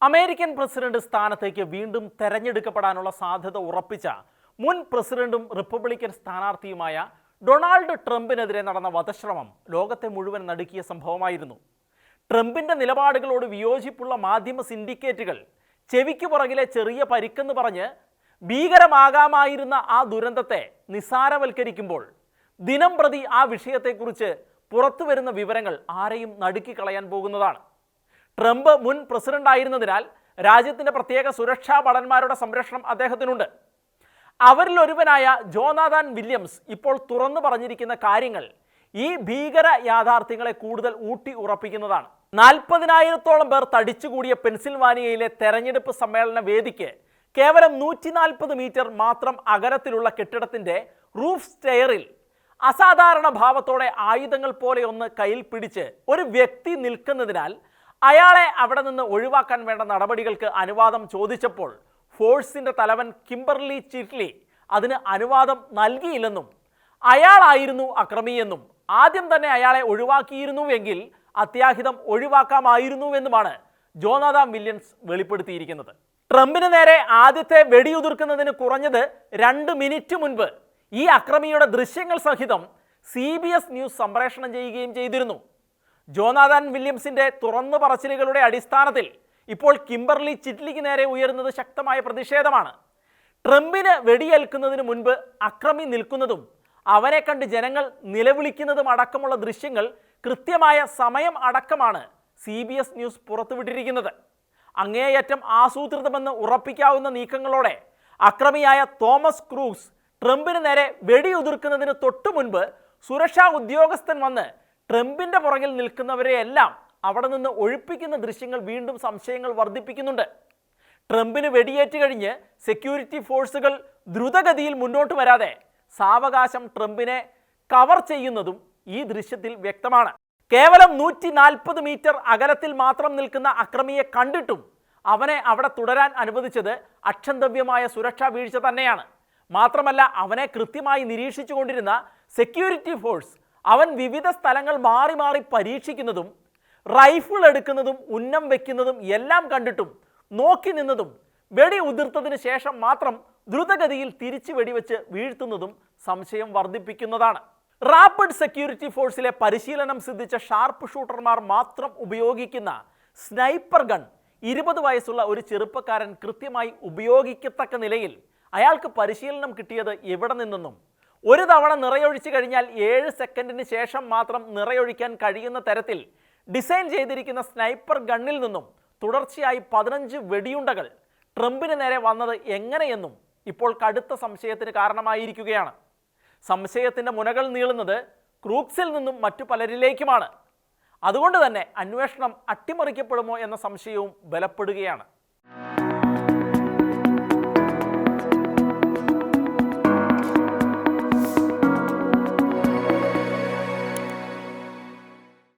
American president സ്ഥാനത്തേക്ക് വീണ്ടും തെരഞ്ഞെടുക്കപ്പെടാനുള്ള സാധ്യത ഉറപ്പിച്ച മുൻ പ്രസിഡന്റും റിപ്പബ്ലിക്കൻ സ്ഥാനാർത്ഥിയുമായ ഡൊണാൾഡ് ട്രംപിനെതിരെ നടന്ന വധശ്രമം ലോകത്തെ മുഴുവൻ നടുക്കിയ സംഭവമായിരുന്നു. ട്രംപിന്റെ നിലപാടുകളോട് വിയോജിപ്പുള്ള മാധ്യമ സിൻഡിക്കേറ്റുകൾ ചെവിക്കു പുറകിലെ ചെറിയ പരിക്കെന്ന് പറഞ്ഞ് ഭീകരമാകാമായിരുന്ന ആ ദുരന്തത്തെ നിസ്സാരവൽക്കരിക്കുമ്പോൾ ദിനം പ്രതി ആ വിഷയത്തെക്കുറിച്ച് പുറത്തുവരുന്ന വിവരങ്ങൾ ആരെയും നടുക്കിക്കളയാൻ പോകുന്നതാണ്. ട്രംപ് മുൻ പ്രസിഡന്റ് ആയിരുന്നതിനാൽ രാജ്യത്തിൻ്റെ പ്രത്യേക സുരക്ഷാ ഭടന്മാരുടെ സംരക്ഷണം അദ്ദേഹത്തിനുണ്ട്. അവരിലൊരുവനായ ജോനാഥൻ വില്യംസ് ഇപ്പോൾ തുറന്നു പറഞ്ഞിരിക്കുന്ന കാര്യങ്ങൾ ഈ ഭീകര യാഥാർത്ഥ്യങ്ങളെ കൂടുതൽ ഊട്ടി ഉറപ്പിക്കുന്നതാണ്. 40,000-ഓളം പേർ തടിച്ചുകൂടിയ പെൻസിൽവാനിയയിലെ തെരഞ്ഞെടുപ്പ് സമ്മേളന വേദിക്ക് കേവലം 140 മീറ്റർ മാത്രം അകലത്തിലുള്ള കെട്ടിടത്തിൻ്റെ റൂഫ് സ്റ്റെയറിൽ അസാധാരണ ഭാവത്തോടെ ആയുധങ്ങൾ പോലെ ഒന്ന് കയ്യിൽ പിടിച്ച് ഒരു വ്യക്തി നിൽക്കുന്നതിനാൽ അയാളെ അവിടെ നിന്ന് ഒഴിവാക്കാൻ വേണ്ട നടപടികൾക്ക് അനുവാദം ചോദിച്ചപ്പോൾ ഫോഴ്സിൻ്റെ തലവൻ കിംബർലി ചിറ്റ്ലി അതിന് അനുവാദം നൽകിയില്ലെന്നും അയാളായിരുന്നു അക്രമിയെന്നും ആദ്യം തന്നെ അയാളെ ഒഴിവാക്കിയിരുന്നുവെങ്കിൽ അത്യാഹിതം ഒഴിവാക്കാമായിരുന്നുവെന്നുമാണ് ജോനാഥൻ വില്യംസ് വെളിപ്പെടുത്തിയിരിക്കുന്നത്. ട്രംപിന് നേരെ ആദ്യത്തെ വെടിയുതിർക്കുന്നതിന് കുറഞ്ഞത് 2 മിനിറ്റ് മുൻപ് ഈ അക്രമിയുടെ ദൃശ്യങ്ങൾ സഹിതം CBS ന്യൂസ് സംപ്രേഷണം ചെയ്യുകയും ചെയ്തിരുന്നു. ജോനാഥൻ വില്യംസിൻ്റെ തുറന്നു പറച്ചിലുകളുടെ അടിസ്ഥാനത്തിൽ ഇപ്പോൾ കിംബർലി ചിറ്റ്ലിക്ക് നേരെ ഉയരുന്നത് ശക്തമായ പ്രതിഷേധമാണ്. ട്രംപിന് വെടിയേൽക്കുന്നതിന് മുൻപ് അക്രമി നിൽക്കുന്നതും അവനെ കണ്ട് ജനങ്ങൾ നിലവിളിക്കുന്നതും അടക്കമുള്ള ദൃശ്യങ്ങൾ കൃത്യമായ സമയം അടക്കമാണ് CBS ന്യൂസ് പുറത്തുവിട്ടിരിക്കുന്നത്. അങ്ങേയറ്റം ആസൂത്രിതമെന്ന് ഉറപ്പിക്കാവുന്ന നീക്കങ്ങളോടെ അക്രമിയായ തോമസ് ക്രൂസ് ട്രംപിന് നേരെ വെടിയുതിർക്കുന്നതിന് തൊട്ടു മുൻപ് സുരക്ഷാ ഉദ്യോഗസ്ഥൻ വന്ന് ട്രംപിൻ്റെ പുറകിൽ നിൽക്കുന്നവരെയെല്ലാം അവിടെ നിന്ന് ഒഴിപ്പിക്കുന്ന ദൃശ്യങ്ങൾ വീണ്ടും സംശയങ്ങൾ വർദ്ധിപ്പിക്കുന്നുണ്ട്. ട്രംപിന് വെടിയേറ്റ് കഴിഞ്ഞ് സെക്യൂരിറ്റി ഫോഴ്സുകൾ ദ്രുതഗതിയിൽ മുന്നോട്ട് വരാതെ സാവകാശം ട്രംപിനെ കവർ ചെയ്യുന്നതും ഈ ദൃശ്യത്തിൽ വ്യക്തമാണ്. കേവലം 140 മീറ്റർ അകലത്തിൽ മാത്രം നിൽക്കുന്ന അക്രമിയെ കണ്ടിട്ടും അവനെ അവിടെ തുടരാൻ അനുവദിച്ചത് അക്ഷന്തവ്യമായ സുരക്ഷാ വീഴ്ച തന്നെയാണ്. മാത്രമല്ല, അവനെ കൃത്യമായി നിരീക്ഷിച്ചു കൊണ്ടിരുന്ന സെക്യൂരിറ്റി ഫോഴ്സ് അവൻ വിവിധ സ്ഥലങ്ങൾ മാറി മാറി പരീക്ഷിക്കുന്നതും റൈഫിൾ എടുക്കുന്നതും ഉന്നം വയ്ക്കുന്നതും എല്ലാം കണ്ടിട്ടും നോക്കി നിന്നതും വെടി ഉതിർത്തതിന് ശേഷം മാത്രം ദ്രുതഗതിയിൽ തിരിച്ച് വെടിവെച്ച് വീഴ്ത്തുന്നതും സംശയം വർദ്ധിപ്പിക്കുന്നതാണ്. റാപ്പിഡ് സെക്യൂരിറ്റി ഫോഴ്സിലെ പരിശീലനം സിദ്ധിച്ച ഷാർപ്പ് ഷൂട്ടർമാർ മാത്രം ഉപയോഗിക്കുന്ന സ്നൈപ്പർ ഗൺ 20 വയസ്സുള്ള ഒരു ചെറുപ്പക്കാരൻ കൃത്യമായി ഉപയോഗിക്കത്തക്ക നിലയിൽ അയാൾക്ക് പരിശീലനം കിട്ടിയത് എവിടെ നിന്നെന്നും ഒരു തവണ നിറയൊഴിച്ചു കഴിഞ്ഞാൽ 7 സെക്കൻഡിന് ശേഷം മാത്രം നിറയൊഴിക്കാൻ കഴിയുന്ന തരത്തിൽ ഡിസൈൻ ചെയ്തിരിക്കുന്ന സ്നൈപ്പർ ഗണ്ണിൽ നിന്നും തുടർച്ചയായി 15 വെടിയുണ്ടകൾ ട്രംപിന് നേരെ വന്നത് എങ്ങനെയെന്നും ഇപ്പോൾ കടുത്ത സംശയത്തിന് കാരണമായിരിക്കുകയാണ്. സംശയത്തിൻ്റെ മുനകൾ നീളുന്നത് ക്രൂക്സിൽ നിന്നും മറ്റു പലരിലേക്കുമാണ്. അതുകൊണ്ട് തന്നെ അന്വേഷണം അട്ടിമറിക്കപ്പെടുമോ എന്ന സംശയവും ബലപ്പെടുകയാണ്.